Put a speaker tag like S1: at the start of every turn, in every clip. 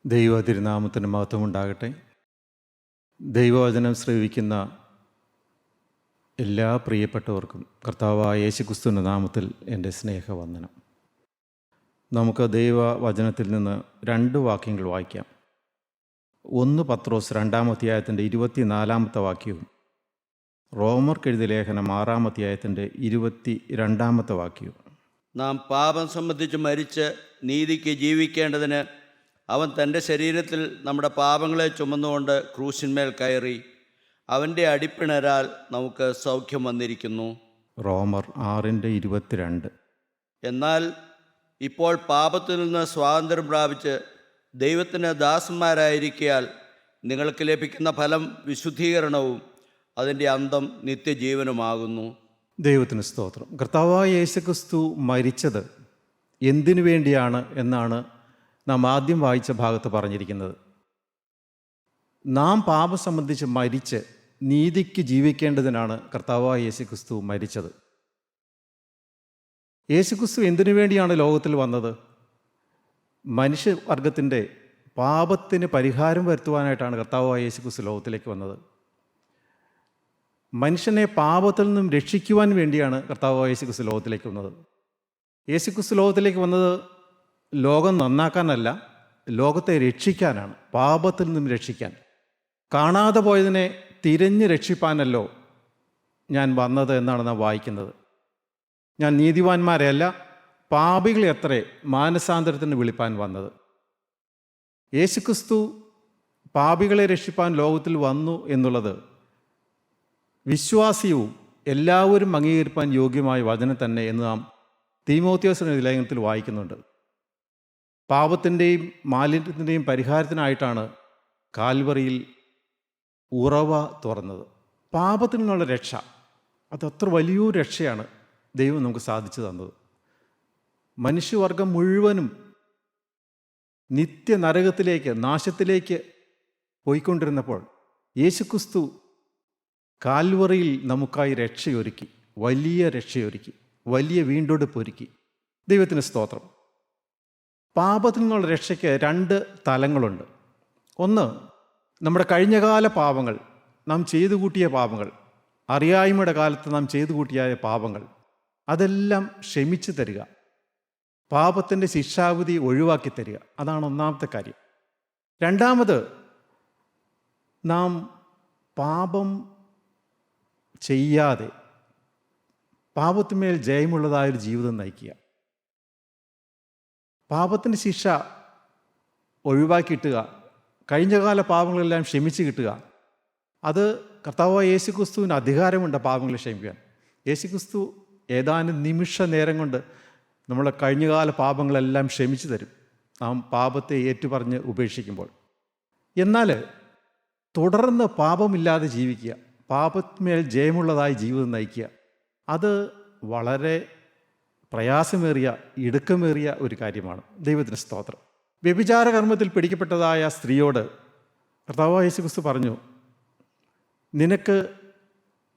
S1: ദൈവ തിരുനാമത്തിന് മഹത്വമുണ്ടാകട്ടെ. ദൈവവചനം ശ്രവിക്കുന്ന എല്ലാ പ്രിയപ്പെട്ടവർക്കും കർത്താവായ യേശുക്രിസ്തുവിൻ്റെ നാമത്തിൽ എൻ്റെ സ്നേഹവന്ദനം. നമുക്ക് ദൈവവചനത്തിൽ നിന്ന് 2 വാക്യങ്ങൾ വായിക്കാം. 1 പത്രോസ് 2-ാം അധ്യായത്തിൻ്റെ 24-ാമത്തെ വാക്യവും റോമർക്കെഴുതിയ ലേഖനം 6-ാം അധ്യായത്തിൻ്റെ 22-ാമത്തെ വാക്യവും.
S2: നാം പാപം സംബന്ധിച്ച് മരിച്ച് നീതിക്ക് ജീവിക്കേണ്ടതിന് അവൻ തൻ്റെ ശരീരത്തിൽ നമ്മുടെ പാപങ്ങളെ ചുമന്നുകൊണ്ട് ക്രൂശിന്മേൽ കയറി അവൻ്റെ അടിപ്പിണരാൽ നമുക്ക് സൗഖ്യം വന്നിരിക്കുന്നു.
S1: റോമർ 6:22.
S2: എന്നാൽ ഇപ്പോൾ പാപത്തിൽ നിന്ന് സ്വാതന്ത്ര്യം പ്രാപിച്ച് ദൈവത്തിന് ദാസന്മാരായിരിക്കയാൽ നിങ്ങൾക്ക് ലഭിക്കുന്ന ഫലം വിശുദ്ധീകരണവും അതിൻ്റെ അന്തം നിത്യജീവനുമാകുന്നു.
S1: ദൈവത്തിന് സ്തോത്രം. കർത്താവായ യേശുക്രിസ്തു മരിച്ചത് എന്തിനു വേണ്ടിയാണ് എന്നാണ് നാം ആദ്യം വായിച്ച ഭാഗത്ത് പറഞ്ഞിരിക്കുന്നത്. നാം പാപം സംബന്ധിച്ച് മരിച്ച് നീതിക്ക് ജീവിക്കേണ്ടതിനാണ് കർത്താവായ യേശുക്രിസ്തു മരിച്ചത്. യേശുക്രിസ്തു എന്തിനു വേണ്ടിയാണ് ലോകത്തിൽ വന്നത്? മനുഷ്യവർഗത്തിൻ്റെ പാപത്തിന് പരിഹാരം വരുത്തുവാനായിട്ടാണ് കർത്താവായ യേശുക്രിസ്തു ലോകത്തിലേക്ക് വന്നത്. മനുഷ്യനെ പാപത്തിൽ നിന്നും രക്ഷിക്കുവാൻ വേണ്ടിയാണ് കർത്താവായ യേശുക്രിസ്തു ലോകത്തിലേക്ക് വന്നത്. യേശുക്രിസ്തു ലോകത്തിലേക്ക് വന്നത് ലോകം നന്നാക്കാനല്ല, ലോകത്തെ രക്ഷിക്കാനാണ്, പാപത്തിൽ നിന്നും രക്ഷിക്കാൻ. കാണാതെ പോയതിനെ തിരഞ്ഞ് രക്ഷിപ്പാനല്ലോ ഞാൻ വന്നത് എന്നാണ് നാം വായിക്കുന്നത്. ഞാൻ നീതിമാന്മാരെയല്ല പാപികളെ അത്രേ മാനസാന്തരത്തിന് വിളിപ്പാൻ വന്നത്. യേശുക്രിസ്തു പാപികളെ രക്ഷിപ്പാൻ ലോകത്തിൽ വന്നു എന്നുള്ളത് വിശ്വാസിയും എല്ലാവരും അംഗീകരിപ്പാൻ യോഗ്യമായ വചനം തന്നെ എന്ന് നാം തീമോഥെയോസിന്റെ ലേഖനത്തിൽ വായിക്കുന്നുണ്ട്. പാപത്തിൻ്റെയും മാലിന്യത്തിൻ്റെയും പരിഹാരത്തിനായിട്ടാണ് കാൽവറിയിൽ ഉറവ തുറന്നത്. പാപത്തിൽ നിന്നുള്ള രക്ഷ, അതത്ര വലിയൊരു രക്ഷയാണ് ദൈവം നമുക്ക് സാധിച്ചു തന്നത്. മനുഷ്യവർഗം മുഴുവനും നിത്യനരകത്തിലേക്ക്, നാശത്തിലേക്ക് പോയിക്കൊണ്ടിരുന്നപ്പോൾ യേശുക്രിസ്തു കാൽവറിയിൽ നമുക്കായി രക്ഷയൊരുക്കി, വലിയ രക്ഷയൊരുക്കി, വലിയ വീണ്ടെടുപ്പൊരുക്കി. ദൈവത്തിന് സ്തോത്രം. പാപത്തിൽ നിന്നുള്ള രക്ഷയ്ക്ക് 2 തലങ്ങളുണ്ട്. ഒന്ന്, നമ്മുടെ കഴിഞ്ഞകാല പാപങ്ങൾ, നാം ചെയ്തു കൂട്ടിയ പാപങ്ങൾ, അറിയായ്മയുടെ കാലത്ത് നാം ചെയ്തു കൂട്ടിയ പാപങ്ങൾ, അതെല്ലാം ക്ഷമിച്ചു തരിക, പാപത്തിൻ്റെ ശിക്ഷാവിധി ഒഴിവാക്കി തരിക. അതാണ് ഒന്നാമത്തെ കാര്യം. രണ്ടാമത്, നാം പാപം ചെയ്യാതെ പാപത്തിന്മേൽ ജയമുള്ളതായൊരു ജീവിതം നയിക്കുക. പാപത്തിൻ്റെ ശിക്ഷ ഒഴിവാക്കി കിട്ടുക, കഴിഞ്ഞകാല പാപങ്ങളെല്ലാം ക്ഷമിച്ച് കിട്ടുക. അത് കർത്താവായ യേശുക്രിസ്തുവിന് അധികാരമുണ്ട് പാപങ്ങളെ ക്ഷമിക്കാൻ. യേശുക്രിസ്തു ഏതാനും നിമിഷ നേരം കൊണ്ട് നമ്മളെ കഴിഞ്ഞകാല പാപങ്ങളെല്ലാം ക്ഷമിച്ചു തരും, നാം പാപത്തെ ഏറ്റുപറഞ്ഞ് ഉപേക്ഷിക്കുമ്പോൾ. എന്നാൽ തുടർന്ന് പാപമില്ലാതെ ജീവിക്കുക, പാപത്തിന്മേൽ ജയമുള്ളതായി ജീവിതം നയിക്കുക, അത് വളരെ പ്രയാസമേറിയ, ഇടുക്കമേറിയ ഒരു കാര്യമാണ്. ദൈവത്തിന് സ്തോത്രം. വ്യഭിചാര കർമ്മത്തിൽ പിടിക്കപ്പെട്ടതായ സ്ത്രീയോട് കർത്താവായ യേശുക്രിസ്തു പറഞ്ഞു, നിനക്ക്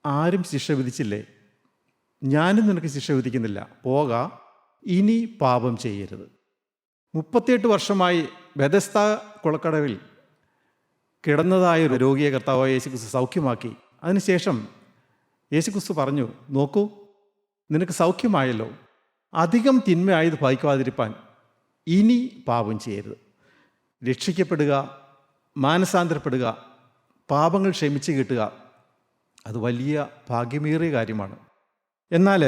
S1: ആരും ശിക്ഷ വിധിച്ചില്ലേ? ഞാനും നിനക്ക് ശിക്ഷ വിധിക്കുന്നില്ല, പോക, ഇനി പാപം ചെയ്യരുത്. 38 വർഷമായി ബെഥസ്ത കുളക്കടവിൽ കിടന്നതായ ഒരു രോഗിയെ കർത്താവായ യേശുക്രിസ്തു സൗഖ്യമാക്കി. അതിനുശേഷം യേശുക്രിസ്തു പറഞ്ഞു, നോക്കൂ, നിനക്ക് സൗഖ്യമായല്ലോ, അധികം തിന്മയായത് ഭയക്കാതിരിപ്പാൻ ഇനി പാപം ചെയ്യരുത്. രക്ഷിക്കപ്പെടുക, മാനസാന്തരപ്പെടുക, പാപങ്ങൾ ക്ഷമിച്ച് കിട്ടുക, അത് വലിയ ഭാഗ്യമേറിയ കാര്യമാണ്. എന്നാൽ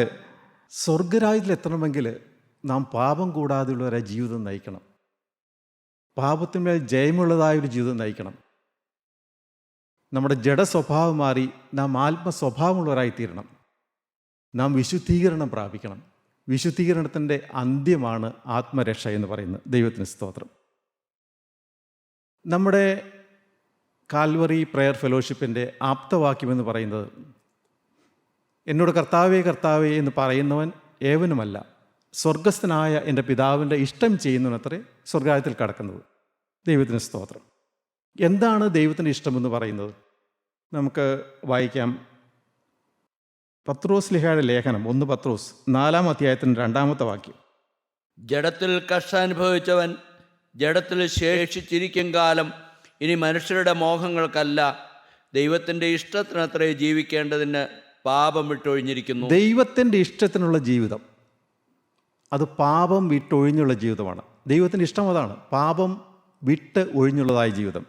S1: സ്വർഗരാജ്യത്തിൽ എത്തണമെങ്കിൽ നാം പാപം കൂടാതെയുള്ള ഒരു ജീവിതം നയിക്കണം, പാപത്തിന്മേൽ ജയമുള്ളതായൊരു ജീവിതം നയിക്കണം. നമ്മുടെ ജഡസ്വഭാവം മാറി നാം ആത്മസ്വഭാവമുള്ളവരായിത്തീരണം. നാം വിശുദ്ധീകരണം പ്രാപിക്കണം. വിശുദ്ധീകരണത്തിൻ്റെ അന്ത്യമാണ് ആത്മരക്ഷ എന്ന് പറയുന്നത്. ദൈവത്തിന് സ്തോത്രം. നമ്മുടെ കാൽവറി പ്രെയർ ഫെലോഷിപ്പിൻ്റെ ആപ്തവാക്യമെന്ന് പറയുന്നത്, എന്നോട് കർത്താവേ കർത്താവേ എന്ന് പറയുന്നവൻ ഏവനുമല്ല, സ്വർഗസ്ഥനായ എൻ്റെ പിതാവിൻ്റെ ഇഷ്ടം ചെയ്യുന്നവനത്രേ സ്വർഗരാജ്യത്തിൽ കടക്കുന്നത്. ദൈവത്തിന് സ്തോത്രം. എന്താണ് ദൈവത്തിൻ്റെ ഇഷ്ടമെന്ന് പറയുന്നത്? നമുക്ക് വായിക്കാം. പത്രോസ് ലിഹായുടെ ലേഖനം 1 പത്രോസ് 4-ാം അധ്യായത്തിൻ്റെ 2-ാമത്തെ വാക്യം.
S2: ജഡത്തിൽ കഷ്ടാനുഭവിച്ചവൻ ജഡത്തിൽ ശേഷിച്ചിരിക്കും കാലം ഇനി മനുഷ്യരുടെ മോഹങ്ങൾക്കല്ല, ദൈവത്തിൻ്റെ ഇഷ്ടത്തിനത്രേ ജീവിക്കേണ്ടതിന് പാപം വിട്ടൊഴിഞ്ഞിരിക്കുന്നു.
S1: ദൈവത്തിൻ്റെ ഇഷ്ടത്തിനുള്ള ജീവിതം അത് പാപം വിട്ടൊഴിഞ്ഞുള്ള ജീവിതമാണ്. ദൈവത്തിൻ്റെ ഇഷ്ടം അതാണ്, പാപം വിട്ട് ഒഴിഞ്ഞുള്ളതായ ജീവിതം.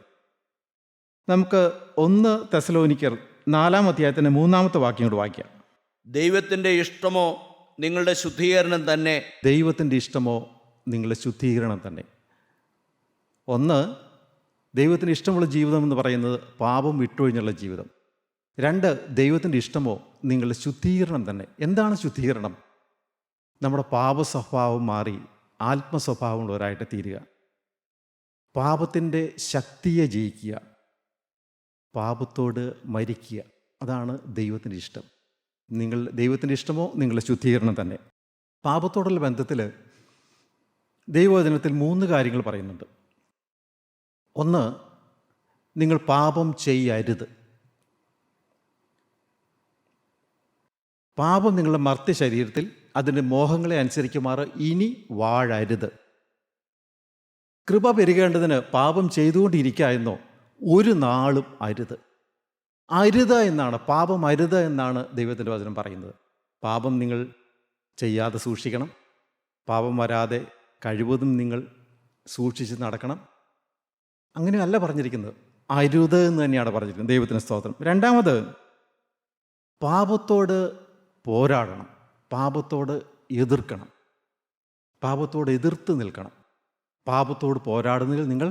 S1: നമുക്ക് 1 തെസലോനിക്കർ 4-ാം അധ്യായത്തിൻ്റെ 3-ാമത്തെ വാക്യം കൊണ്ട് വായിക്കാം.
S2: ദൈവത്തിൻ്റെ ഇഷ്ടമോ നിങ്ങളുടെ ശുദ്ധീകരണം തന്നെ.
S1: ദൈവത്തിൻ്റെ ഇഷ്ടമോ നിങ്ങളുടെ ശുദ്ധീകരണം തന്നെ. 1, ദൈവത്തിന് ഇഷ്ടമുള്ള ജീവിതം എന്ന് പറയുന്നത് പാപം വിട്ടൊഴിഞ്ഞുള്ള ജീവിതം. 2, ദൈവത്തിൻ്റെ ഇഷ്ടമോ നിങ്ങളുടെ ശുദ്ധീകരണം തന്നെ. എന്താണ് ശുദ്ധീകരണം? നമ്മുടെ പാപ സ്വഭാവം മാറി ആത്മസ്വഭാവമുള്ളവരായിട്ട് തീരുക, പാപത്തിൻ്റെ ശക്തിയെ ജയിക്കുക, പാപത്തോട് മരിക്കുക. അതാണ് ദൈവത്തിൻ്റെ ഇഷ്ടം. ദൈവത്തിൻ്റെ ഇഷ്ടമോ നിങ്ങളുടെ ശുദ്ധീകരണം തന്നെ. പാപത്തോടുള്ള ബന്ധത്തിൽ ദൈവവചനത്തിൽ 3 കാര്യങ്ങൾ പറയുന്നുണ്ട്. 1, നിങ്ങൾ പാപം ചെയ്യരുത്. പാപം നിങ്ങളുടെ മർത്യ ശരീരത്തിൽ അതിൻ്റെ മോഹങ്ങളെ അനുസരിക്കുമാറ് ഇനി വാഴരുത്. കൃപ പെരുകേണ്ടതിന് പാപം ചെയ്തുകൊണ്ടിരിക്കുക എന്നോ ഒരു നാളും അരുത്. അരുത് എന്നാണ്, പാപം അരുത് എന്നാണ് ദൈവത്തിൻ്റെ വചനം പറയുന്നത്. പാപം നിങ്ങൾ ചെയ്യാതെ സൂക്ഷിക്കണം, പാപം വരാതെ കഴിവതും നിങ്ങൾ സൂക്ഷിച്ച് നടക്കണം. അങ്ങനെയല്ല പറഞ്ഞിരിക്കുന്നത്, അരുത് എന്ന് തന്നെയാണ് പറഞ്ഞിരിക്കുന്നത്. ദൈവത്തിന് സ്തോത്രം. 2, പാപത്തോട് പോരാടണം, പാപത്തോട് എതിർക്കണം, പാപത്തോട് എതിർത്ത് നിൽക്കണം. പാപത്തോട് പോരാടുന്നതിൽ നിങ്ങൾ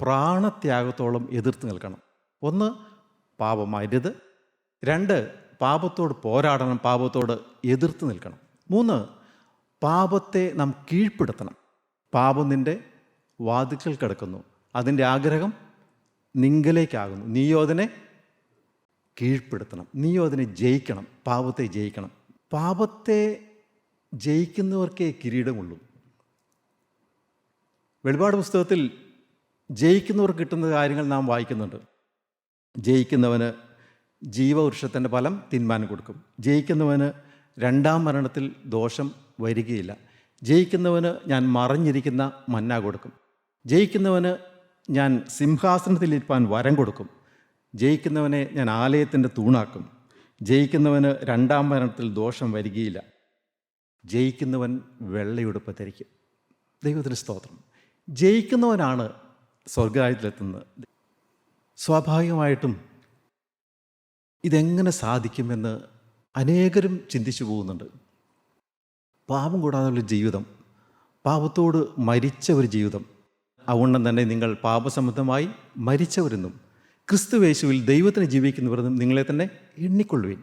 S1: പ്രാണത്യാഗത്തോളം എതിർത്ത് നിൽക്കണം. 1, പാപം അരുത്. 2, പാപത്തോട് പോരാടണം, പാപത്തോട് എതിർത്ത് നിൽക്കണം. 3, പാപത്തെ നാം കീഴ്പ്പെടുത്തണം. പാപം നിൻ്റെ വാതിൽക്കൽ കിടക്കുന്നു, അതിൻ്റെ ആഗ്രഹം നിങ്കലേക്കാകുന്നു, നീയോ അതിനെ കീഴ്പ്പെടുത്തണം, നീയോ അതിനെ ജയിക്കണം, പാപത്തെ ജയിക്കണം. പാപത്തെ ജയിക്കുന്നവർക്കേ കിരീടമുള്ളൂ. വെളിപാട് പുസ്തകത്തിൽ ജയിക്കുന്നവർക്ക് കിട്ടുന്ന കാര്യങ്ങൾ നാം വായിക്കുന്നുണ്ട്. ജയിക്കുന്നവന് ജീവവൃക്ഷത്തിൻ്റെ ഫലം തിന്മാൻ കൊടുക്കും, ജയിക്കുന്നവന് 2-ാം മരണത്തിൽ ദോഷം വരികയില്ല, ജയിക്കുന്നവന് ഞാൻ മറഞ്ഞിരിക്കുന്ന മന്ന കൊടുക്കും, ജയിക്കുന്നവന് ഞാൻ സിംഹാസനത്തിലിരിപ്പാൻ വരം കൊടുക്കും, ജയിക്കുന്നവനെ ഞാൻ ആലയത്തിൻ്റെ തൂണാക്കും, ജയിക്കുന്നവന് 2-ാം മരണത്തിൽ ദോഷം വരികയില്ല, ജയിക്കുന്നവൻ വെള്ളയുടുപ്പ് ധരിക്കും. ദൈവത്തിന് സ്തോത്രം. ജയിക്കുന്നവനാണ് സ്വർഗ്ഗരാജ്യത്തിലെത്തുന്നത്. സ്വാഭാവികമായിട്ടും ഇതെങ്ങനെ സാധിക്കുമെന്ന് അനേകരും ചിന്തിച്ചു പോകുന്നുണ്ട്. പാപം കൂടാതെയുള്ള ജീവിതം, പാപത്തോട് മരിച്ച ഒരു ജീവിതം. അതുകൊണ്ടും തന്നെ നിങ്ങൾ പാപസംബന്ധമായി മരിച്ചവരെന്നും ക്രിസ്തുവേശുവിൽ ദൈവത്തിന് ജീവിക്കുന്നവരെന്നും നിങ്ങളെ തന്നെ എണ്ണിക്കൊള്ളുവിൻ.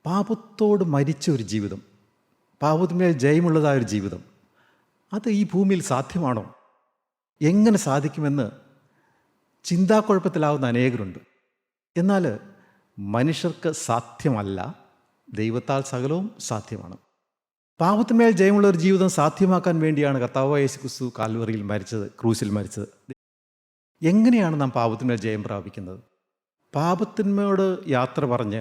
S1: പാപത്തോട് മരിച്ച ഒരു ജീവിതം, പാപത്തിന്മേൽ ജയമുള്ളതായൊരു ജീവിതം, അത് ഈ ഭൂമിയിൽ സാധ്യമാണോ? എങ്ങനെ സാധിക്കുമെന്ന് ചിന്താക്കുഴപ്പത്തിലാവുന്ന അനേകരുണ്ട്. എന്നാൽ മനുഷ്യർക്ക് സാധ്യമല്ല, ദൈവത്താൽ സകലവും സാധ്യമാണ്. പാപത്തിന്മേൽ ജയമുള്ള ഒരു ജീവിതം സാധ്യമാക്കാൻ വേണ്ടിയാണ് കർത്താവായ യേശു ക്രിസ്തു കാൽവറിയിൽ മരിച്ചത്, ക്രൂശിൽ മരിച്ചത്. എങ്ങനെയാണ് നാം പാപത്തിന്മേൽ ജയം പ്രാപിക്കുന്നത്? പാപത്തിന്മയോട് യാത്ര പറഞ്ഞ്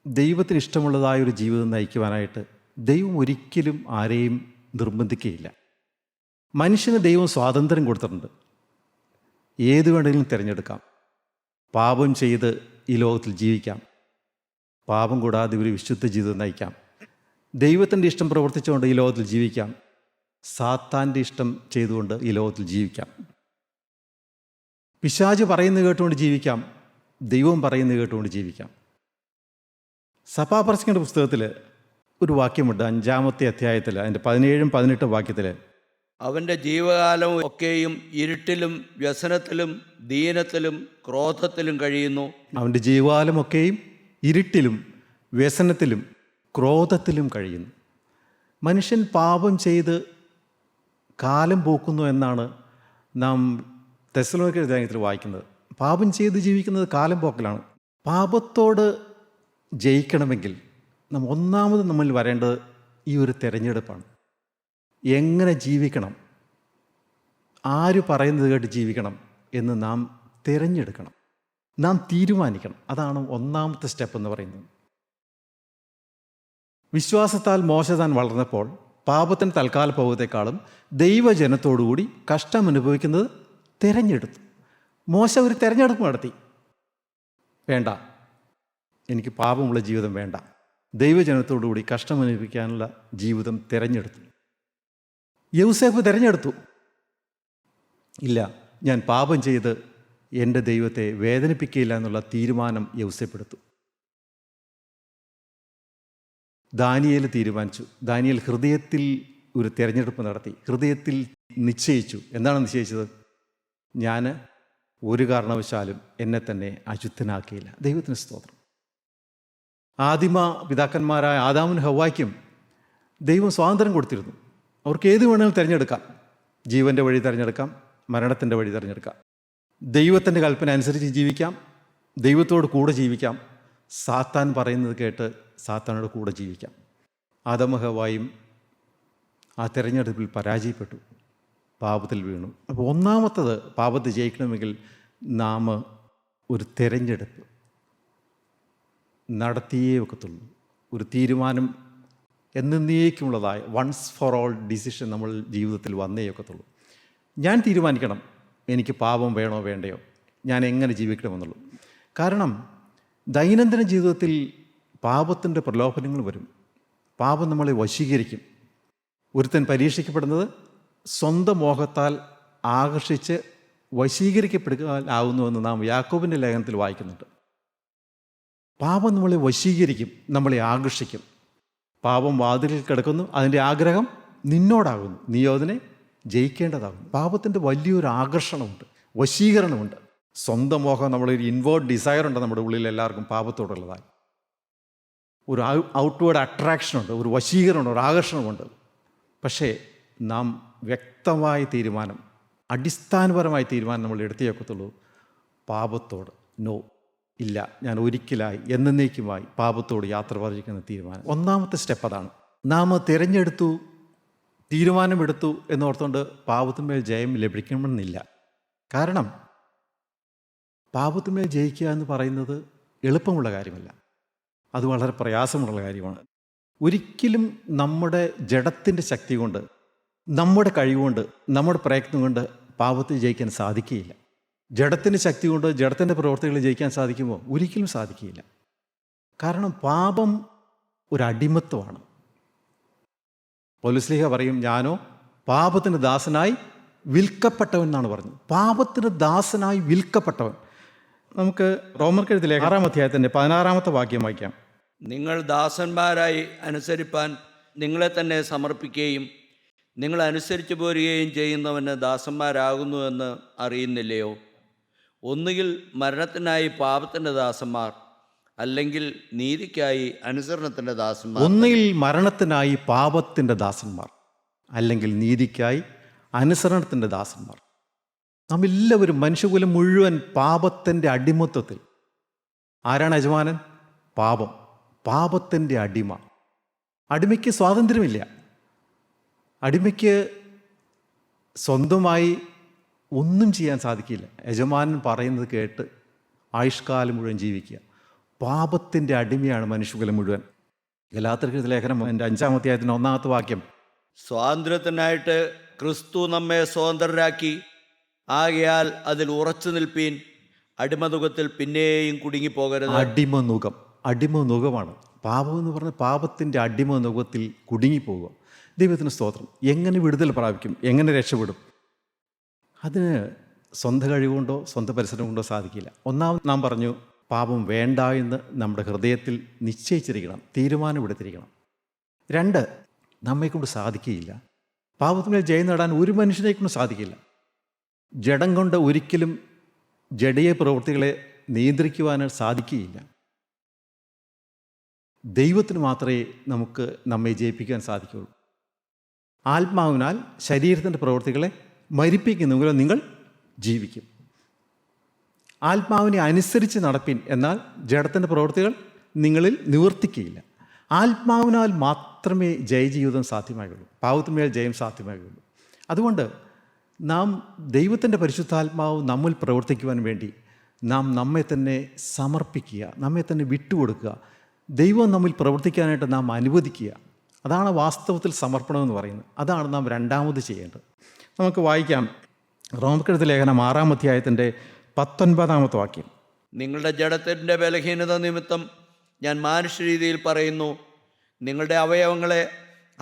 S1: ദൈവത്തിന് ഇഷ്ടമുള്ളതായൊരു ജീവിതം നയിക്കുവാനായിട്ട് ദൈവം ഒരിക്കലും ആരെയും നിർബന്ധിക്കുകയില്ല. മനുഷ്യന് ദൈവം സ്വാതന്ത്ര്യം കൊടുത്തിട്ടുണ്ട്, ഏത് വേണമെങ്കിലും തിരഞ്ഞെടുക്കാം. പാപം ചെയ്ത് ഈ ലോകത്തിൽ ജീവിക്കാം, പാപം കൂടാതെ ഒരു വിശുദ്ധ ജീവിതം നയിക്കാം. ദൈവത്തിൻ്റെ ഇഷ്ടം പ്രവർത്തിച്ചുകൊണ്ട് ഈ ലോകത്തിൽ ജീവിക്കാം, സാത്താൻ്റെ ഇഷ്ടം ചെയ്തുകൊണ്ട് ഈ ലോകത്തിൽ ജീവിക്കാം. പിശാച് പറയുന്നത് കേട്ടുകൊണ്ട് ജീവിക്കാം, ദൈവം പറയുന്നത് കേട്ടുകൊണ്ട് ജീവിക്കാം. സഭാപ്രസംഗിയുടെ പുസ്തകത്തിൽ ഒരു വാക്യമുണ്ട്, 5-ാമത്തെ അധ്യായത്തിൽ അതിൻ്റെ 17-ഉം 18-ഉം വാക്യത്തിൽ,
S2: അവൻ്റെ ജീവകാലം ഒക്കെയും ഇരുട്ടിലും വ്യസനത്തിലും ദീനത്തിലും ക്രോധത്തിലും കഴിയുന്നു.
S1: അവൻ്റെ ജീവകാലമൊക്കെയും ഇരുട്ടിലും വ്യസനത്തിലും ക്രോധത്തിലും കഴിയുന്നു. മനുഷ്യൻ പാപം ചെയ്ത് കാലം പോക്കുന്നു എന്നാണ് നാം തെസ്സലോനിക്കർ ലേഖനത്തിൽ വായിക്കുന്നത്. പാപം ചെയ്ത് ജീവിക്കുന്നത് കാലം പോക്കലാണ്. പാപത്തോട് ജയിക്കണമെങ്കിൽ നാം ഒന്നാമത് നമ്മിൽ വരേണ്ടത് ഈ ഒരു തിരഞ്ഞെടുപ്പാണ്. എങ്ങനെ ജീവിക്കണം, ആര് പറയുന്നത് കേട്ട് ജീവിക്കണം എന്ന് നാം തിരഞ്ഞെടുക്കണം, നാം തീരുമാനിക്കണം. അതാണ് ഒന്നാമത്തെ സ്റ്റെപ്പ് എന്ന് പറയുന്നത്. വിശ്വാസത്താൽ മോശ താൻ വളർന്നപ്പോൾ പാപത്തിന് തൽക്കാല ഭോഗത്തെക്കാളും ദൈവജനത്തോടുകൂടി കഷ്ടം അനുഭവിക്കുന്നത് തിരഞ്ഞെടുത്തു. മോശ ഒരു തിരഞ്ഞെടുപ്പ് നടത്തി. വേണ്ട, എനിക്ക് പാപമുള്ള ജീവിതം വേണ്ട, ദൈവജനത്തോടുകൂടി കഷ്ടം അനുഭവിക്കാനുള്ള ജീവിതം തിരഞ്ഞെടുത്തു. യൗസേപ്പ് തിരഞ്ഞെടുത്തു, ഇല്ല, ഞാൻ പാപം ചെയ്ത് എൻ്റെ ദൈവത്തെ വേദനിപ്പിക്കുകയില്ല എന്നുള്ള തീരുമാനം യൗസേപ്പെടുത്തു. ദാനിയേൽ തീരുമാനിച്ചു. ദാനിയേൽ ഹൃദയത്തിൽ ഒരു തിരഞ്ഞെടുപ്പ് നടത്തി, ഹൃദയത്തിൽ നിശ്ചയിച്ചു. എന്താണ് നിശ്ചയിച്ചത്? ഞാൻ ഒരു കാരണവശാലും എന്നെ തന്നെ അശുദ്ധനാക്കിയില്ല. ദൈവത്തിന് സ്തോത്രം. ആദിമ പിതാക്കന്മാരായ ആദാമിനും ഹവ്വായ്ക്കും ദൈവം സ്വാതന്ത്ര്യം കൊടുത്തിരുന്നു. അവർക്ക് ഏത് വേണമെങ്കിലും തിരഞ്ഞെടുക്കാം. ജീവൻ്റെ വഴി തിരഞ്ഞെടുക്കാം, മരണത്തിൻ്റെ വഴി തിരഞ്ഞെടുക്കാം. ദൈവത്തിൻ്റെ കൽപ്പന അനുസരിച്ച് ജീവിക്കാം, ദൈവത്തോട് കൂടെ ജീവിക്കാം, സാത്താൻ പറയുന്നത് കേട്ട് സാത്താനോട് കൂടെ ജീവിക്കാം. ആദാമും ഹവ്വായും ആ തിരഞ്ഞെടുപ്പിൽ പരാജയപ്പെട്ടു, പാപത്തിൽ വീണു. അപ്പോൾ ഒന്നാമത്തത്, പാപത്തെ ജയിക്കണമെങ്കിൽ നാം ഒരു തിരഞ്ഞെടുപ്പ് നടത്തിയേ ഒക്കത്തുള്ളൂ. ഒരു തീരുമാനം എന്നേക്കുമുള്ളതായ വൺസ് ഫോർ ഓൾ ഡിസിഷൻ നമ്മൾ ജീവിതത്തിൽ വന്നേ ഒക്കത്തുള്ളൂ. ഞാൻ തീരുമാനിക്കണം, എനിക്ക് പാപം വേണോ വേണ്ടയോ, ഞാൻ എങ്ങനെ ജീവിക്കണമെന്നുള്ളൂ. കാരണം ദൈനംദിന ജീവിതത്തിൽ പാപത്തിൻ്റെ പ്രലോഭനങ്ങൾ വരും. പാപം നമ്മളെ വശീകരിക്കും. ഒരുത്തൻ പരീക്ഷിക്കപ്പെടുന്നത് സ്വന്തം മോഹത്താൽ ആകർഷിച്ച് വശീകരിക്കപ്പെടുകയാകുന്നുവെന്ന് നാം യാക്കോബിൻ്റെ ലേഖനത്തിൽ വായിക്കുന്നുണ്ട്. പാപം നമ്മളെ വശീകരിക്കും, നമ്മളെ ആകർഷിക്കും. പാപം വാതിലിൽ കിടക്കുന്നു, അതിൻ്റെ ആഗ്രഹം നിന്നോടാകുന്നു, നീ അതിനെ ജയിക്കേണ്ടതാകുന്നു. പാപത്തിൻ്റെ വലിയൊരു ആകർഷണമുണ്ട്, വശീകരണമുണ്ട്. സ്വന്തം മോഹം, നമ്മളൊരു ഇൻവേർഡ് ഡിസയർ ഉണ്ട് നമ്മുടെ ഉള്ളിൽ എല്ലാവർക്കും പാപത്തോടുള്ളതായി. ഒരു ഔട്ട്വേർഡ് അട്രാക്ഷനുണ്ട്, ഒരു വശീകരണമുണ്ട്, ഒരു ആകർഷണമുണ്ട്. പക്ഷേ നാം വ്യക്തമായ തീരുമാനം, അടിസ്ഥാനപരമായ തീരുമാനം നമ്മൾ എടുത്തേക്കത്തുള്ളൂ. പാപത്തോട് നോ, ഇല്ല, ഞാൻ ഒരിക്കലായി എന്നേക്കുമായി പാപത്തോട് യാത്ര പറഞ്ഞിരിക്കുന്ന തീരുമാനം. ഒന്നാമത്തെ സ്റ്റെപ്പ് അതാണ്. നാം തിരഞ്ഞെടുത്തു, തീരുമാനമെടുത്തു എന്നോർത്തുകൊണ്ട് പാപത്തിന്മേൽ ജയം ലഭിക്കണമെന്നില്ല. കാരണം പാപത്തിന്മേൽ ജയിക്കുക എന്ന് പറയുന്നത് എളുപ്പമുള്ള കാര്യമല്ല, അത് വളരെ പ്രയാസമുള്ള കാര്യമാണ്. ഒരിക്കലും നമ്മുടെ ജഡത്തിൻ്റെ ശക്തി കൊണ്ട്, നമ്മുടെ കഴിവുകൊണ്ട്, നമ്മുടെ പ്രയത്നം കൊണ്ട് പാപത്തിൽ ജയിക്കാൻ സാധിക്കുകയില്ല. ജഡത്തിൻ്റെ ശക്തി കൊണ്ട് ജഡത്തിൻ്റെ പ്രവർത്തികൾ ജയിക്കാൻ സാധിക്കുമോ? ഒരിക്കലും സാധിക്കുകയില്ല. കാരണം പാപം ഒരു അടിമത്വമാണ്. പൗലോസ്ലീഹ പറയും, ഞാനോ പാപത്തിന് ദാസനായി വിൽക്കപ്പെട്ടവൻ എന്നാണ് പറഞ്ഞത്. പാപത്തിന് ദാസനായി വിൽക്കപ്പെട്ടവൻ. നമുക്ക് റോമർക്കെഴുതിയ 6-ാം അധ്യായത്തിൻ്റെ 16-ാമത്തെ വാക്യം വായിക്കാം.
S2: നിങ്ങൾ ദാസന്മാരായി അനുസരിപ്പാൻ നിങ്ങളെ തന്നെ സമർപ്പിക്കുകയും നിങ്ങൾ അനുസരിച്ചു പോരുകയും ചെയ്യുന്നവന് ദാസന്മാരാകുന്നുവെന്ന് അറിയുന്നില്ലയോ? ഒന്നുകിൽ മരണത്തിനായി പാപത്തിൻ്റെ ദാസന്മാർ, അല്ലെങ്കിൽ നീതിക്കായി അനുസരണത്തിൻ്റെ ദാസന്മാർ.
S1: ഒന്നുകിൽ മരണത്തിനായി പാപത്തിൻ്റെ ദാസന്മാർ, അല്ലെങ്കിൽ നീതിക്കായി അനുസരണത്തിൻ്റെ ദാസന്മാർ. നാം എല്ലാവരും, മനുഷ്യകുലം മുഴുവൻ പാപത്തിൻ്റെ അടിമത്വത്തിൽ. ആരാണ് യജമാനൻ? പാപം. പാപത്തിൻ്റെ അടിമ. അടിമയ്ക്ക് സ്വാതന്ത്ര്യമില്ല. അടിമയ്ക്ക് സ്വന്തമായി ഒന്നും ചെയ്യാൻ സാധിക്കില്ല. യജമാനൻ പറയുന്നത് കേട്ട് ആയുഷ്കാലം മുഴുവൻ ജീവിക്കുക. പാപത്തിൻ്റെ അടിമയാണ് മനുഷ്യകുലം മുഴുവൻ. ഗലാത്യർക്കെഴുതിയ ലേഖനം 5-ാം അധ്യായത്തിൻ്റെ 1-ാമത്തെ വാക്യം.
S2: സ്വാതന്ത്ര്യത്തിനായിട്ട് ക്രിസ്തു നമ്മെ സ്വതന്ത്രരാക്കി, ആകയാൽ അതിൽ ഉറച്ചു നിൽപ്പീൻ, അടിമനുഖത്തിൽ പിന്നെയും കുടുങ്ങിപ്പോകരുത്.
S1: അടിമനുഖം, അടിമനുഖമാണ് പാപം എന്ന് പറഞ്ഞാൽ. പാപത്തിൻ്റെ അടിമനുഖത്തിൽ കുടുങ്ങിപ്പോകുക. ദൈവത്തിന് സ്തോത്രം. എങ്ങനെ വിടുതൽ പ്രാപിക്കും? എങ്ങനെ രക്ഷപ്പെടും? അതിന് സ്വന്തം കഴിവുകൊണ്ടോ സ്വന്തം പരിസരം കൊണ്ടോ സാധിക്കില്ല. ഒന്നാമത് നാം പറഞ്ഞു, പാപം വേണ്ട എന്ന് നമ്മുടെ ഹൃദയത്തിൽ നിശ്ചയിച്ചിരിക്കണം, തീരുമാനമെടുത്തിരിക്കണം. 2, നമ്മെക്കൊണ്ട് സാധിക്കുകയില്ല. പാപത്തിന്മേൽ ജയം നേടാൻ ഒരു മനുഷ്യനെക്കൊണ്ട് സാധിക്കില്ല. ജഡം കൊണ്ട് ഒരിക്കലും ജഡീയ പ്രവൃത്തികളെ നിയന്ത്രിക്കുവാൻ സാധിക്കുകയില്ല. ദൈവത്തിന് മാത്രമേ നമുക്ക് നമ്മെ ജയിപ്പിക്കാൻ സാധിക്കുകയുള്ളൂ. ആത്മാവിനാൽ ശരീരത്തിൻ്റെ പ്രവൃത്തികളെ മരിപ്പിക്കുന്നെങ്കിലും നിങ്ങൾ ജീവിക്കും. ആത്മാവിനെ അനുസരിച്ച് നടപ്പിൻ, എന്നാൽ ജഡത്തിൻ്റെ പ്രവൃത്തികൾ നിങ്ങളിൽ നിവർത്തിക്കുകയില്ല. ആത്മാവിനാൽ മാത്രമേ ജയജീവിതം സാധ്യമാകുള്ളൂ, പാപത്തിന്മേൽ ജയം സാധ്യമാകുള്ളൂ. അതുകൊണ്ട് നാം ദൈവത്തിൻ്റെ പരിശുദ്ധാത്മാവ് നമ്മിൽ പ്രവർത്തിക്കുവാൻ വേണ്ടി നാം നമ്മെ തന്നെ സമർപ്പിക്കുക, നമ്മെ തന്നെ വിട്ടുകൊടുക്കുക. ദൈവം നമ്മിൽ പ്രവർത്തിക്കാനായിട്ട് നാം അനുവദിക്കുക. അതാണ് വാസ്തവത്തിൽ സമർപ്പണം എന്ന് പറയുന്നത്. അതാണ് നാം രണ്ടാമത് ചെയ്യേണ്ടത്. നമുക്ക് വായിക്കാം റോമർക്കെഴുതിയ ലേഖനം 6-ാം അധ്യായത്തിൻ്റെ 19-ാമത്തെ വാക്യം.
S2: നിങ്ങളുടെ ജഡത്തിൻ്റെ ബലഹീനത നിമിത്തം ഞാൻ മാനുഷ്യരീതിയിൽ പറയുന്നു, നിങ്ങളുടെ അവയവങ്ങളെ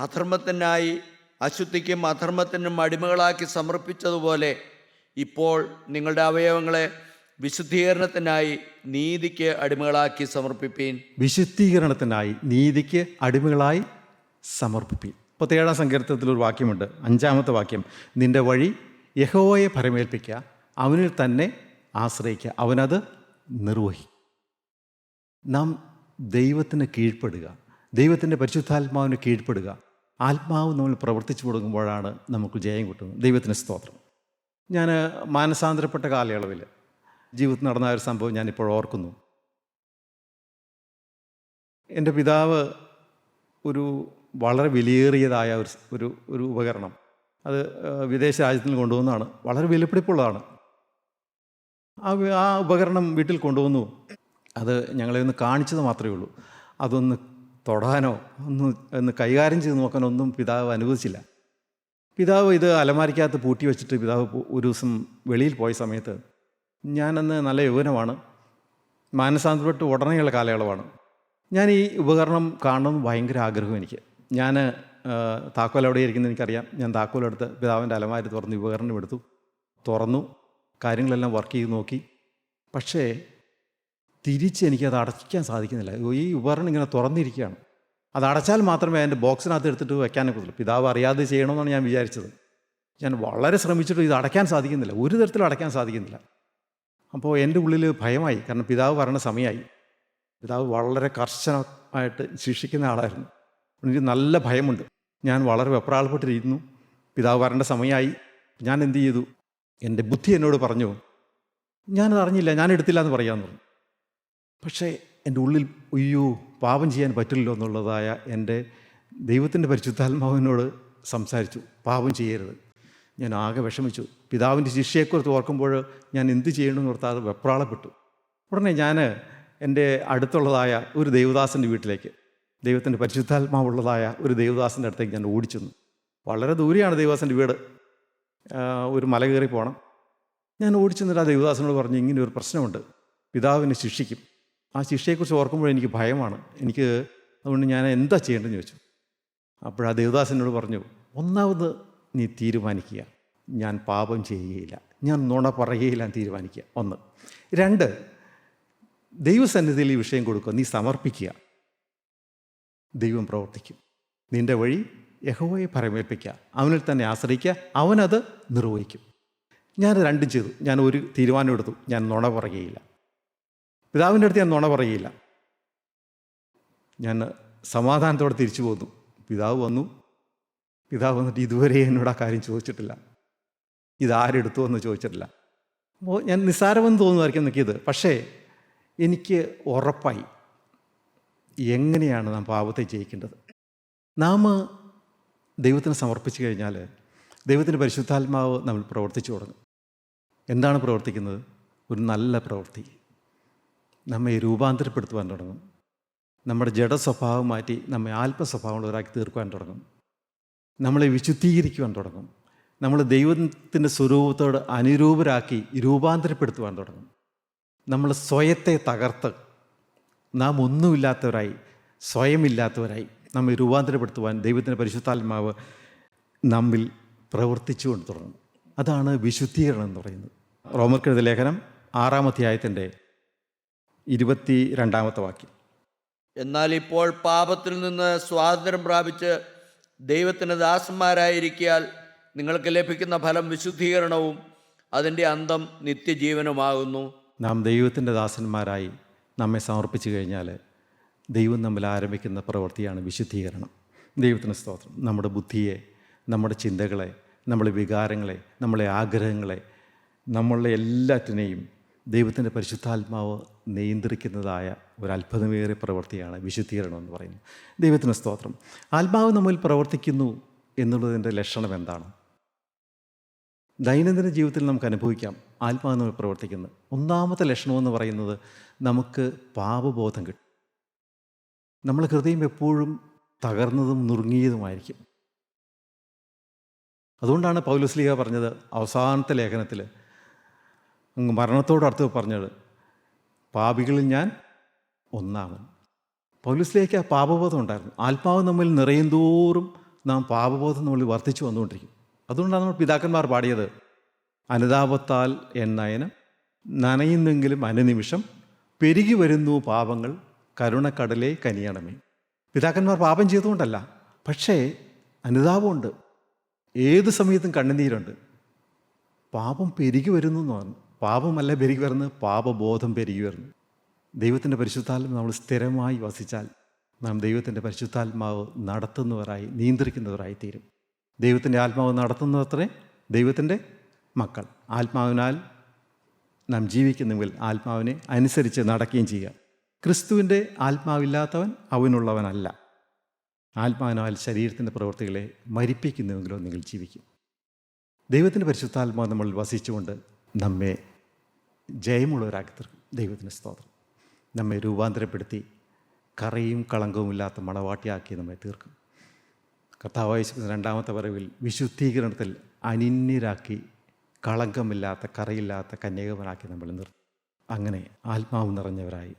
S2: അധർമ്മത്തിനായി അശുദ്ധിക്കും അധർമ്മത്തിനും അടിമകളാക്കി സമർപ്പിച്ചതുപോലെ ഇപ്പോൾ നിങ്ങളുടെ അവയവങ്ങളെ വിശുദ്ധീകരണത്തിനായി നീതിക്ക് അടിമകളാക്കി സമർപ്പിപ്പീൻ.
S1: വിശുദ്ധീകരണത്തിനായി നീതിക്ക് അടിമകളായി സമർപ്പിപ്പീൻ. 37-ാം സങ്കീർത്തനത്തിൽ ഒരു വാക്യമുണ്ട്, 5-ാമത്തെ വാക്യം. നിന്റെ വഴി യഹോവയെ പരമേൽപ്പിക്കുക, അവനിൽ തന്നെ ആശ്രയിക്കുക, അവനത് നിർവഹിക്കും. നാം ദൈവത്തിന് കീഴ്പ്പെടുക, ദൈവത്തിൻ്റെ പരിശുദ്ധാത്മാവിന് കീഴ്പ്പെടുക. ആത്മാവ് നമ്മൾ പ്രവർത്തിച്ചു കൊടുക്കുമ്പോഴാണ് നമുക്ക് ജയം കിട്ടുന്നത്. ദൈവത്തിന് സ്തോത്രം. ഞാൻ മാനസാന്തരപ്പെട്ട കാലയളവിൽ ജീവിതത്തിൽ നടന്ന ഒരു സംഭവം ഞാനിപ്പോൾ ഓർക്കുന്നു. എൻ്റെ പിതാവ് ഒരു വളരെ വിലയേറിയതായ ഒരു ഉപകരണം, അത് വിദേശ രാജ്യത്തിൽ നിന്ന് കൊണ്ടുവന്നതാണ്. വളരെ വിലപിടിപ്പുള്ളതാണ്. ആ ഉപകരണം വീട്ടിൽ കൊണ്ടുവന്നു. അത് ഞങ്ങളെ ഒന്ന് കാണിച്ചത് മാത്രമേ ഉള്ളൂ. അതൊന്ന് തൊടാനോ ഒന്ന് കൈകാര്യം ചെയ്ത് നോക്കാനോ ഒന്നും പിതാവ് അനുവദിച്ചില്ല. പിതാവ് ഇത് അലമാരിക്കകത്ത് പൂട്ടി വെച്ചിട്ട് പിതാവ് ഒരു ദിവസം വെളിയിൽ പോയ സമയത്ത്, ഞാനന്ന് നല്ല യൗവനമാണ്, മാനസാന്തരപ്പെട്ട് ഉടനെയുള്ള കാലയളവാണ്. ഞാൻ ഈ ഉപകരണം കാണണമെന്ന് ഭയങ്കര ആഗ്രഹം എനിക്ക്. ഞാൻ താക്കോൽ എവിടെ ഇരിക്കുന്നത് എനിക്കറിയാം. ഞാൻ താക്കോലെടുത്ത് പിതാവിൻ്റെ അലമാരി തുറന്ന് ഉപകരണം എടുത്തു, തുറന്നു, കാര്യങ്ങളെല്ലാം വർക്ക് ചെയ്ത് നോക്കി. പക്ഷേ തിരിച്ച് എനിക്കത് അടയ്ക്കാൻ സാധിക്കുന്നില്ല. ഈ ഉപകരണം ഇങ്ങനെ തുറന്നിരിക്കുകയാണ്. അത് അടച്ചാൽ മാത്രമേ അതിൻ്റെ ബോക്സിനകത്ത് എടുത്തിട്ട് വയ്ക്കാനേ പറ്റുള്ളൂ. പിതാവ് അറിയാതെ ചെയ്യണമെന്നാണ് ഞാൻ വിചാരിച്ചത്. ഞാൻ വളരെ ശ്രമിച്ചിട്ട് ഇത് അടയ്ക്കാൻ സാധിക്കുന്നില്ല, ഒരു തരത്തിലും അടയ്ക്കാൻ സാധിക്കുന്നില്ല. അപ്പോൾ എൻ്റെ ഉള്ളിൽ ഭയമായി, കാരണം പിതാവ് വരണ സമയമായി. പിതാവ് വളരെ കർശനമായിട്ട് ശിക്ഷിക്കുന്ന ആളായിരുന്നു. എനിക്ക് നല്ല ഭയമുണ്ട്. ഞാൻ വളരെ വെപ്രാളപ്പെട്ടിരുന്നു. പിതാവ് വരേണ്ട സമയമായി. ഞാൻ എന്ത് ചെയ്തു? എൻ്റെ ബുദ്ധി എന്നോട് പറഞ്ഞു, ഞാനത് അറിഞ്ഞില്ല, ഞാൻ എടുത്തില്ല എന്ന് പറയാമെന്ന് പറഞ്ഞു. പക്ഷേ എൻ്റെ ഉള്ളിൽ അയ്യോ പാപം ചെയ്യാൻ പറ്റില്ലല്ലോ എന്നുള്ളതായ എൻ്റെ ദൈവത്തിൻ്റെ പരിശുദ്ധാത്മാവിനോട് സംസാരിച്ചു, പാപം ചെയ്യരുത്. ഞാൻ ആകെ വിഷമിച്ചു. പിതാവിൻ്റെ ശിക്ഷയെക്കുറിച്ച് ഓർക്കുമ്പോൾ ഞാൻ എന്ത് ചെയ്യണമെന്ന് ഓർത്താൽ വെപ്രാളപ്പെട്ടു. ഉടനെ ഞാൻ എൻ്റെ അടുത്തുള്ളതായ ഒരു ദേവദാസൻ്റെ വീട്ടിലേക്ക്, ദൈവത്തിൻ്റെ പരിശുദ്ധാത്മാവുള്ളതായ ഒരു ദേവദാസൻ്റെ അടുത്തേക്ക് ഞാൻ ഓടിച്ചെന്നു. വളരെ ദൂരെയാണ് ദേവദാസൻ്റെ വീട്, ഒരു മല കയറി പോകണം. ഞാൻ ഓടിച്ചെന്നിട്ട് ആ ദേവദാസനോട് പറഞ്ഞു, ഇങ്ങനെ ഒരു പ്രശ്നമുണ്ട്, പിതാവിനെ ശിക്ഷിക്കും. ആ ശിക്ഷയെക്കുറിച്ച് ഓർക്കുമ്പോൾ എനിക്ക് ഭയമാണ്, അതുകൊണ്ട് ഞാൻ എന്താ ചെയ്യേണ്ടതെന്ന് ചോദിച്ചു. അപ്പോഴാ ദേവദാസനോട് പറഞ്ഞു, ഒന്നാമത് നീ തീരുമാനിക്കുക, ഞാൻ പാപം ചെയ്യുകയില്ല, ഞാൻ നുണ പറയുകയില്ല എന്ന് തീരുമാനിക്കുക. 1. 2, ദൈവസന്നിധിയിൽ ഈ വിഷയം കൊടുക്കുക, നീ സമർപ്പിക്കുക, ദൈവം പ്രവർത്തിക്കും. നിൻ്റെ വഴി യഹോവയെ പരമേൽപ്പിക്കുക, അവനിൽ തന്നെ ആശ്രയിക്കുക, അവനത് നിർവഹിക്കും. ഞാൻ രണ്ടും ചെയ്തു. ഞാൻ ഒരു തീരുമാനം എടുത്തു, ഞാൻ നുണ പറയുകയില്ല. പിതാവിൻ്റെ അടുത്ത് ഞാൻ നുണ പറയുകയില്ല. ഞാൻ സമാധാനത്തോടെ തിരിച്ചു പോന്നു. പിതാവ് വന്നിട്ട് ഇതുവരെ എന്നോട് ആ കാര്യം ചോദിച്ചിട്ടില്ല, ഇതാരെടുത്തു എന്ന് ചോദിച്ചിട്ടില്ല. അപ്പോൾ ഞാൻ നിസ്സാരമെന്ന് തോന്നുമായിരിക്കും നിൽക്കിയത്. പക്ഷേ എനിക്ക് ഉറപ്പായി എങ്ങനെയാണ് നാം പാപത്തെ ജയിക്കേണ്ടത്. നാം ദൈവത്തിന് സമർപ്പിച്ചു കഴിഞ്ഞാൽ ദൈവത്തിൻ്റെ പരിശുദ്ധാത്മാവ് നമ്മൾ പ്രവർത്തിച്ചു തുടങ്ങും. എന്താണ് പ്രവർത്തിക്കുന്നത്? ഒരു നല്ല പ്രവൃത്തി. നമ്മെ രൂപാന്തരപ്പെടുത്തുവാൻ തുടങ്ങും. നമ്മുടെ ജഡസ്വഭാവം മാറ്റി നമ്മെ ആത്മസ്വഭാവമുള്ളവരാക്കി തീർക്കുവാൻ തുടങ്ങും. നമ്മളെ വിശുദ്ധീകരിക്കുവാൻ തുടങ്ങും. നമ്മൾ ദൈവത്തിൻ്റെ സ്വരൂപത്തോട് അനുരൂപരാക്കി രൂപാന്തരപ്പെടുത്തുവാൻ തുടങ്ങും. നമ്മൾ സ്വയത്തെ തകർത്ത് നാം ഒന്നുമില്ലാത്തവരായി, സ്വയമില്ലാത്തവരായി നമ്മെ രൂപാന്തരപ്പെടുത്തുവാൻ ദൈവത്തിൻ്റെ പരിശുദ്ധാത്മാവ് നമ്മിൽ പ്രവർത്തിച്ചു കൊണ്ട് തുടങ്ങും. അതാണ് വിശുദ്ധീകരണം എന്ന് പറയുന്നത്. റോമർക്കെഴുതിയ ലേഖനം 6-ാം അധ്യായത്തിൻ്റെ 22-ാമത്തെ വാക്യം.
S2: എന്നാൽ ഇപ്പോൾ പാപത്തിൽ നിന്ന് സ്വാതന്ത്ര്യം പ്രാപിച്ച് ദൈവത്തിന് ദാസന്മാരായിരിക്കാൽ നിങ്ങൾക്ക് ലഭിക്കുന്ന ഫലം വിശുദ്ധീകരണവും അതിൻ്റെ അന്തം നിത്യജീവനുമാകുന്നു.
S1: നാം ദൈവത്തിൻ്റെ ദാസന്മാരായി നമ്മെ സമർപ്പിച്ചു കഴിഞ്ഞാൽ ദൈവം നമ്മിൽ ആരംഭിക്കുന്ന പ്രവൃത്തിയാണ് വിശുദ്ധീകരണം. ദൈവത്തിന് സ്തോത്രം. നമ്മുടെ ബുദ്ധിയെ, നമ്മുടെ ചിന്തകളെ, നമ്മുടെ വികാരങ്ങളെ, നമ്മളെ ആഗ്രഹങ്ങളെ, നമ്മളുടെ എല്ലാറ്റിനെയും ദൈവത്തിൻ്റെ പരിശുദ്ധാത്മാവ് നിയന്ത്രിക്കുന്നതായ ഒരു അത്ഭുതമേറിയ പ്രവൃത്തിയാണ് വിശുദ്ധീകരണം എന്ന് പറയുന്നത്. ദൈവത്തിന് സ്തോത്രം. ആത്മാവ് നമ്മിൽ പ്രവർത്തിക്കുന്നു എന്നുള്ളതിൻ്റെ ലക്ഷണം എന്താണ്? ദൈനംദിന ജീവിതത്തിൽ നമുക്ക് അനുഭവിക്കാം ആത്മാവ് നമ്മൾ പ്രവർത്തിക്കുന്നത്. ഒന്നാമത്തെ ലക്ഷണമെന്ന് പറയുന്നത് നമുക്ക് പാപബോധം കിട്ടും. നമ്മുടെ ഹൃദയം എപ്പോഴും തകർന്നതും നുറുങ്ങിയതുമായിരിക്കും. അതുകൊണ്ടാണ് പൗലോസ്ലീഹ പറഞ്ഞത് അവസാനത്തെ ലേഖനത്തിൽ, അങ്ങ് മരണത്തോടടുത്ത് പറഞ്ഞത്, പാപികളിൽ ഞാൻ ഒന്നാമൻ. പൗലോസ്ലീഹയ്ക്ക് ആ പാപബോധം ഉണ്ടായിരുന്നു. ആത്മാവ് നമ്മിൽ നിറയും തോറും നാം പാപബോധം നമ്മളിൽ വർദ്ധിച്ചു വന്നുകൊണ്ടിരിക്കും. അതുകൊണ്ടാണ് നമ്മൾ പിതാക്കന്മാർ പാടിയത്, അനുതാപത്താൽ എൻ നയനം നനയുന്നെങ്കിലും അനുനിമിഷം പെരുകി വരുന്നു പാപങ്ങൾ കരുണക്കടലേ കനിയണമേ. പിതാക്കന്മാർ പാപം ചെയ്തുകൊണ്ടല്ല, പക്ഷേ അനുതാപമുണ്ട്. ഏത് സമയത്തും കണ്ണുനീരുണ്ട്. പാപം പെരുകി വരുന്നു എന്ന് പറഞ്ഞു. പാപമല്ല പെരുകി വരുന്നത്, പാപബോധം പെരുകി വരുന്നു. ദൈവത്തിൻ്റെ പരിശുദ്ധാത്മാവ് നമ്മൾ സ്ഥിരമായി വസിച്ചാൽ നാം ദൈവത്തിൻ്റെ പരിശുദ്ധാത്മാവ് നടത്തുന്നവരായി, നിയന്ത്രിക്കുന്നവരായി തീരും. ദൈവത്തിൻ്റെ ആത്മാവ് നടത്തുന്നത്രേ ദൈവത്തിൻ്റെ മക്കൾ. ആത്മാവിനാൽ നാം ജീവിക്കുന്നെങ്കിൽ ആത്മാവിനെ അനുസരിച്ച് നടക്കുകയും ചെയ്യുക. ക്രിസ്തുവിൻ്റെ ആത്മാവില്ലാത്തവൻ അവനുള്ളവനല്ല. ആത്മാവിനാൽ ശരീരത്തിൻ്റെ പ്രവൃത്തികളെ മരിപ്പിക്കുന്നുവെങ്കിലോ നിങ്ങൾ ജീവിക്കും. ദൈവത്തിൻ്റെ പരിശുദ്ധാത്മാവ് നമ്മൾ വസിച്ചുകൊണ്ട് നമ്മെ ജയമുള്ളവരാക്കി തീർക്കും. ദൈവത്തിന് സ്തോത്രം. നമ്മെ രൂപാന്തരപ്പെടുത്തി കറയും കളങ്കവുമില്ലാത്ത മണവാട്ടിയാക്കി നമ്മെ തീർക്കും. കർത്താവായ യേശുക്രിസ്തു രണ്ടാമത്തെ വരവിൽ വിശുദ്ധീകരണത്തിൽ അനിന്യരാക്കി കളങ്കമില്ലാത്ത കറയില്ലാത്ത കന്യകവനാക്കി നമ്മൾ നിർത്തും. അങ്ങനെ ആത്മാവ് നിറഞ്ഞവരായി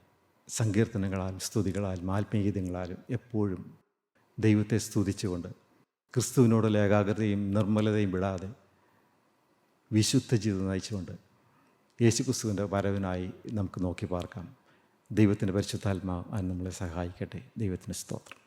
S1: സങ്കീർത്തനങ്ങളാലും സ്തുതികളാലും ആത്മീയതകളാലും എപ്പോഴും ദൈവത്തെ സ്തുതിച്ചുകൊണ്ട് ക്രിസ്തുവിനോടുള്ള ഏകാഗ്രതയും നിർമ്മലതയും വിടാതെ വിശുദ്ധ ജീവിതം നയിച്ചുകൊണ്ട് യേശുക്രിസ്തുവിൻ്റെ വരവിനായി നമുക്ക് നോക്കി പാർക്കാം. ദൈവത്തിൻ്റെ പരിശുദ്ധാത്മാവ് നമ്മളെ സഹായിക്കട്ടെ. ദൈവത്തിന് സ്തോത്രം.